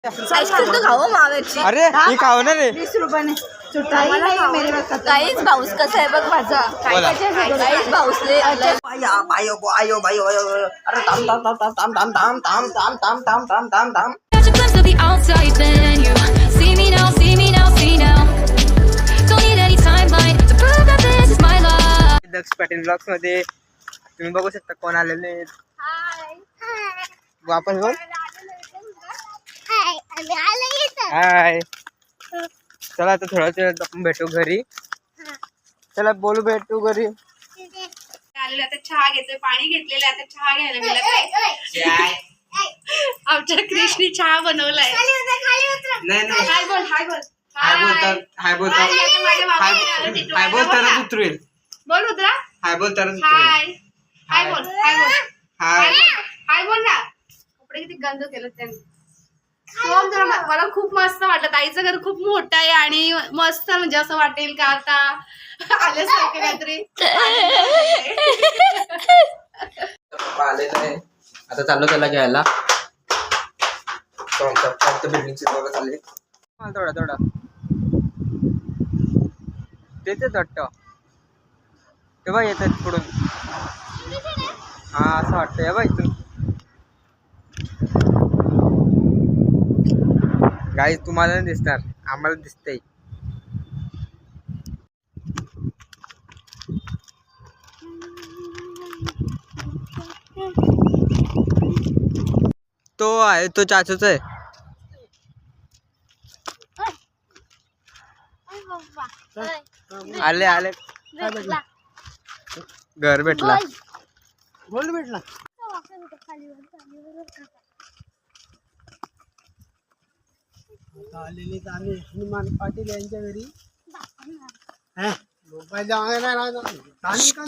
Ice cream तो खाओ मावेची. अरे मी खाऊ ना रे. 20 रुपयाने काहीच पाऊस कसा आहे बघ माझा. काहीच पाऊसले. आयो आयो आयो अरे थांब थांब थांब थांब थांब थांब थांब थांब थांब थांब थांब थांब थांब. दक्ष पाटील ब्लॉग्स मध्ये तुम्ही बघू शकता कोण आलेले. वापस बोल. हाय. चला आता थोडा वेळ आपण भेटू घरी. चला बोलू भेटू घरी. आलेलं आता चहा घेतोय. पाणी घेतलेलं आता चहा घ्यायला गेला. आमच्या कृष्णी चहा बनवलाय. नाही नाही हाय बोल हाय बोल हाय बोलतात हाय बोलतात हाय बोलताना उतरेल. बोल उतरा. हाय बोलताना हाय हाय बोल हाय बोल हाय हाय बोल ना. कपडे किती गंद केलं त्यांनी. मला खूप मस्त वाटलं. ताईचं घर खूप मोठं आहे आणि मस्त म्हणजे असं वाटेल का आता आल्यासारखं काहीतरी. आलेलं आहे आता चाललो त्याला घ्यायला. बिल्डिंगची जवळ चालली. थोडा थोडा तेच वाटतं तेव्हा येतात पुढून. हा असं वाटतं या बाई इथून. गाईज तुम्हाला नाही दिसणार आम्हाला दिसतंय. तो आहे तो चाचूच आहे. आले आले घर भेटला. गोल्ड भेटला. आलेली आम्ही हनुमान पाटील यांच्या घरी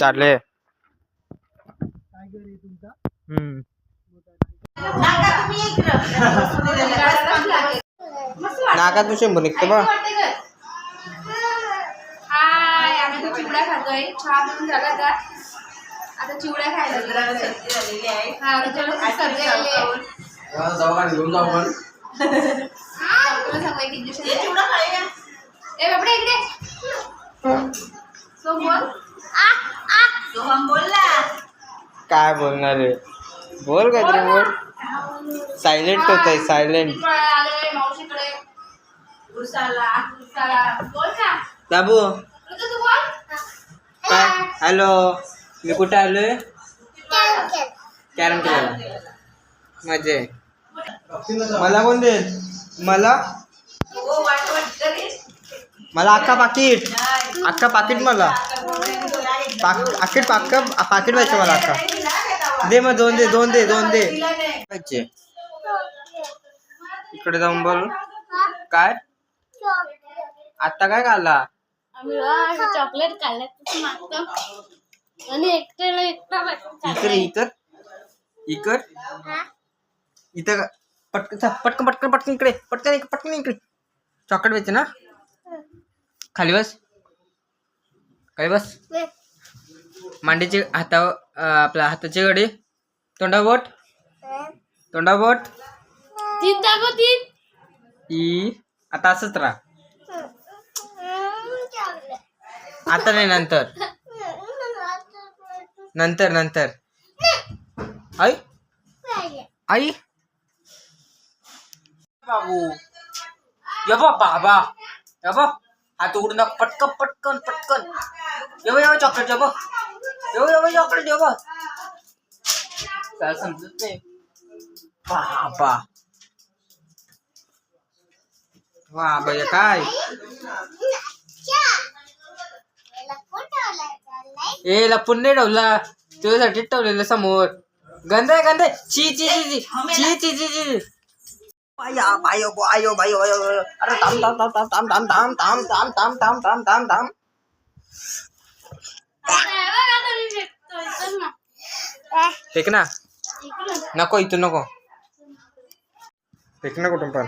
चालले. काय घरी तुमचा. नाका तू शंभर निघतो बा. हाय आम्ही तो चिवडा खातोय. चहा पिऊन झाला का आता चिवडा खायला सर्दी आहे. घेऊन जाऊ पण ए बापडे इकडे. सोहम बोल ना. काय बोलणार आहे. बोल काहीतरी बोल. सायलेंट होत आहे सायलेंट. मावशीकडे बोल ना बाबू तू बोल. काय. हॅलो मी कुठे आलोय. कॅरम खेळायला. मजे मला कोण दे. मला मला अख्खा पाकिट अख्खा पाकिट. मला पाकिट पाकिट पाहिजे मला अख्खा. दे मग दोन दे दोन दे दोन दे. इकडे जाऊन बोल. काय आता काय खाल्ला. चॉकलेट खाल्लं आणि एकट्याला इकडे इतर इकड इथं पटकन पटकन पटकन पटकन इकडे पटकन पटकन इकडे. चॉकलेट व्हायचे ना. खाली बस खाली बस. मांडीचे हातावर आपल्या हाताची गडी. तोंडाबोट तोंडाबोट. ई आता असंच राहा. आता नाही नंतर नंतर नंतर. आई आई बाबू ये बाबा ये हात उघडून दाख. पटकन पटकन पटकन. ये चॉकलेट ये ये चॉकलेट ये काय समजत नाही. बाबा वा भैया काय. ए लपून नाही ठेवला तुझ्यासाठी ठेवलेलं समोर. गंध आहे गंध. ची ची ची ची ची ची ची. आयो आयो आयो अरे थांब थांब थांब थांब थांब थांब थांब थांब थांब थांब थांब थांब थांब. फेक ना नको इथून नको. फेक ना कुठून पण.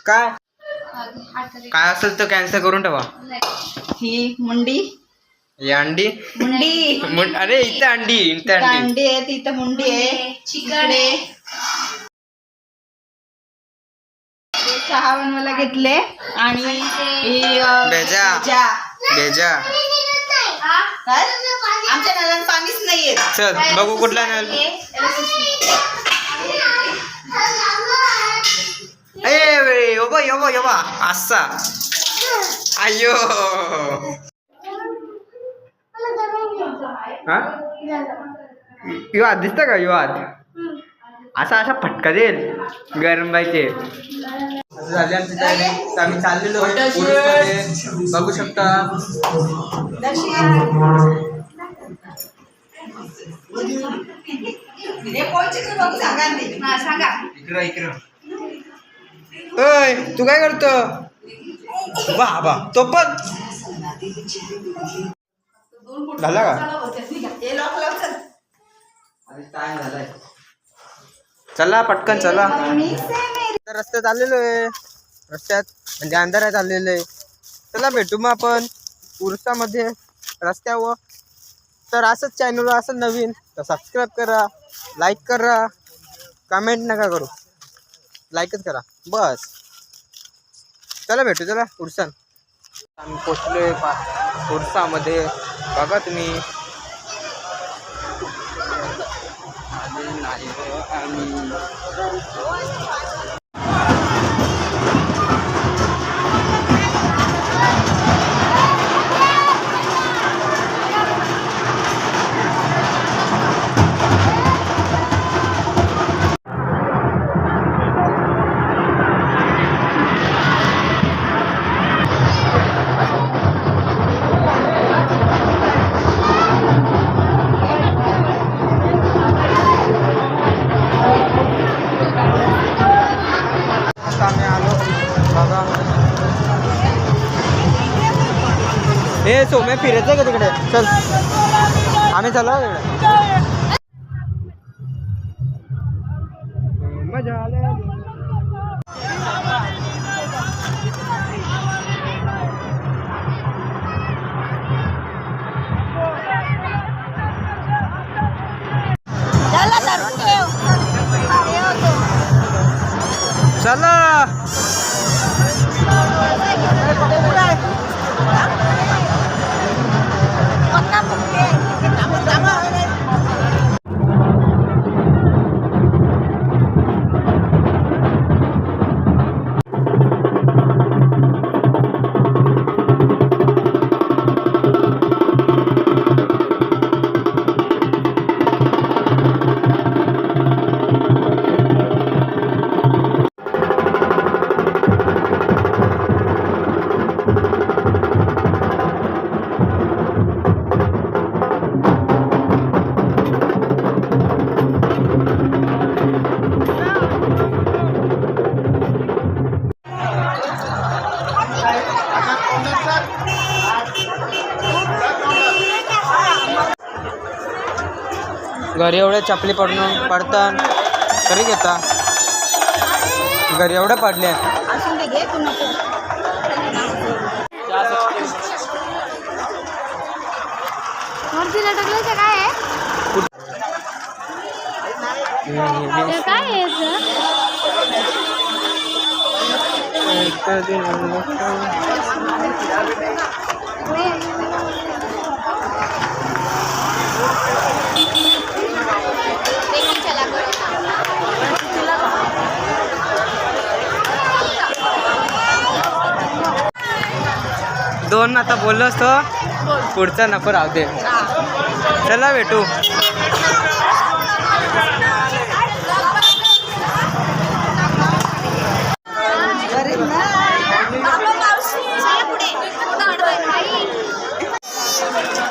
काय काय असेल तर कॅन्सल करून ठेवा. ही मुंडी ही अंडी मुंडी. अरे इथं अंडी इथं अंडी आहे. तिथं मुंडी आहे. चिकन आहे. चहा बनवायला घेतले आणि ही, बेजा. बेजा काय? आमच्या नळात पाणीच नाहीये. चल बघू कुठला नळ. योबा योबा योबा असा. अयो हा युवात दिसत का युवात असा असा फटका देईल गरम बाईचे. झाले आमची तयारी तर आम्ही चाललेलो उरूसमध्ये. बघू शकता सांगा. इकडं इकडं. ओय तू काय करतो बाबा तो पण झाला का टाइम झालाय. चला पटकन चला. रस्त्यात आलेलो आहे. रस्त्यात म्हणजे अंधारात आलेलो आहे. चला भेटू मग आपण उरसामध्ये रस्त्यावर. तर असंच चॅनलवर असं नवीन तर सबस्क्राईब करा, लाईक करा, कमेंट नका करू, लाईकच करा बस. चला भेटू चला उरसान. आम्ही पोचलोय उरसामध्ये. बघा तुम्ही हे सोम्या फिरायचं का तिकडे. चल आम्ही चला तिकडे. मजा आली. चला घरी एवढे चपली पडतात तरी घेता. घरी एवढे पडले. दोन आता बोललो असतो पुढचा नको राहू दे. चला भेटू.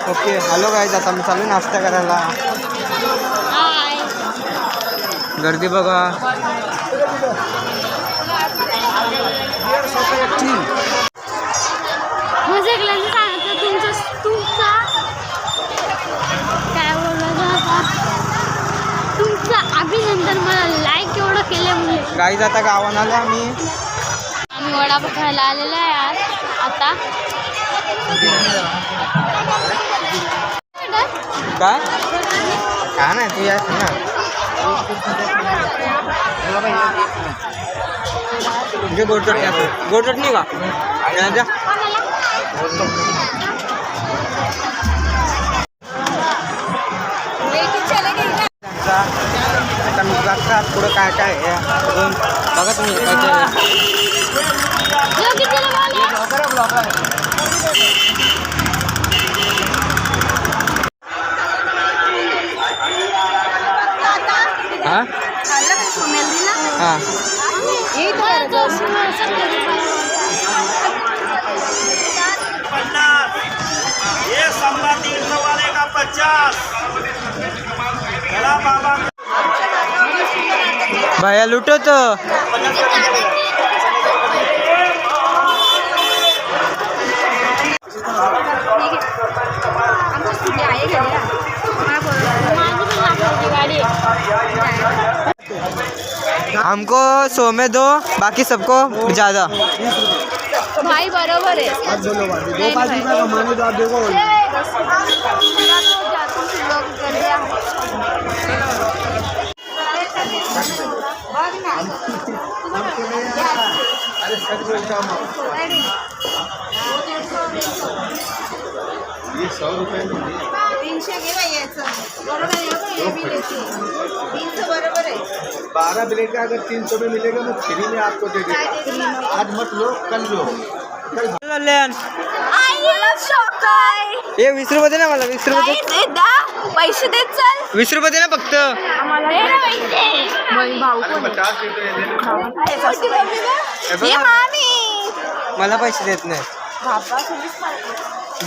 ओके हॅलो गाईज आता मी चालू नाश्ता करायला. गर्दी बघा. अभिनंदन. मला लाईक एवढं केल्यामुळे. गाईज आता गावाला आलो आम्ही वडापाव खायला आलेला आहे आज. आता काय काय नाही तू यास ना म्हणजे गोड चटणी असं गोड चटणी का द्या. आता मी बघता पुढं काय काय आहे अजून बघा तुम्ही काय काय हां हां ये संभा 300 वाले का 50. चला बाबा भैया लुटो तो हमको 100 में दो बाकी सबको ज़्यादा. भाई बरोबर आहे. ये 100 रुपये 300 घे बाई याचं. बरोबर आहे बघ, हे बी लेते. 300 बरोबर आहे. 12 मिलेगा. अगर 300 में मिलेगा मैं फ्री में आपको दे देगा. आज मत लो कल लो. कल्याण मला शॉक आहे. ये 20 रुपये दे ना मला 20 रुपये दे. दे दा, पैसे देत चल. 20 रुपये दे ना फक्त. भाऊ 50 रुपये हे बघा, मामी मला पैसे देत नाही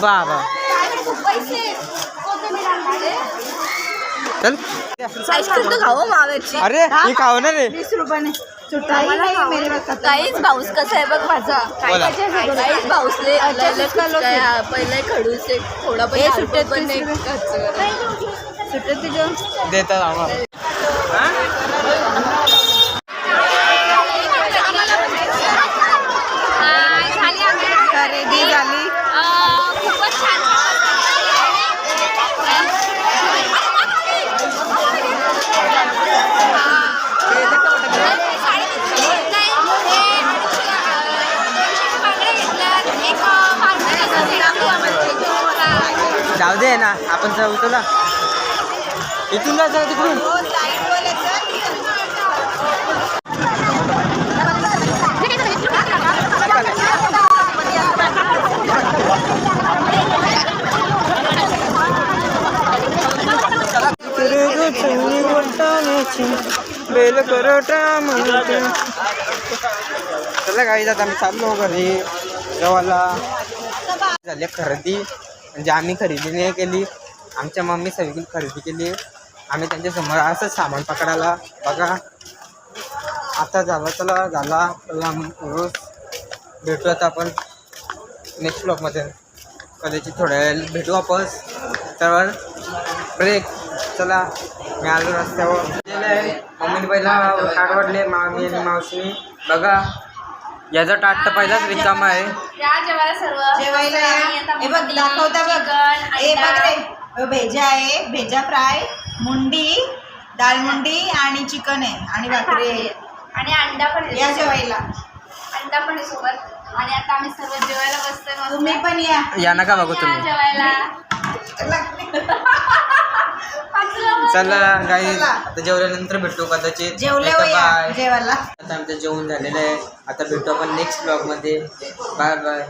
बाबा. पैसे चल आईस्क्रीम तो खाओ मावेची. अरे ही खाऊ ना रे. 20 रुपयाने काहीच भाऊस कसा आहे बघ माझा. बोला. काहीच भाऊसले पहिले खडूस एक थोडा पण सुट्टे पण नाही सुट्टे तुझ्या देतात आम्हाला. खरेदी झाली. खूपच छान. जाऊ दे ना आपण जाऊ तुला इथून जायचं तिकडून. बेल परोठा म्हणते. चला काही जात आम्ही चाललो घरी जेवायला. झाली खरेदी म्हणजे आम्ही खरेदी नाही केली, आमच्या मम्मी सगळी खरेदी केली. आम्ही त्यांच्यासमोर असंच सामान पकडायला बघा. आता झाला चला झाला चला रोज भेटूयात आपण नेक्स्ट ब्लॉगमध्ये. कदाचित थोड्या वेळ भेटू वापस. तर ब्रेक. चला मी आलो रस्त्यावर. मम्मीने पहिला ताट वाढले मामी आणि मावशीने. बघा याचा ताट तर पहिलाच रिकामा आहे. जेवायला हे बघ दाखवता बघ. हे बघ रे भेजा आहे. भेजा फ्राय, मुंडी, दाल मुंडी आणि चिकन आहे आणि भाकरी आहे आणि अंडा पण आहे. या जेवायला. अंडा पण आहे सोबत. आणि आता आम्ही सर्व जेवायला बसतोय. तुम्ही पण या. या नका बघू तुम्ही. जेवायला चला गाईज आता जेवल्यानंतर भेटू कदाचित. जेवल्यावर या बाय. जेवायला. आता आमचं जेवण झालेलं आहे. आता भेटू आपण नेक्स्ट ब्लॉगमध्ये. Bye bye.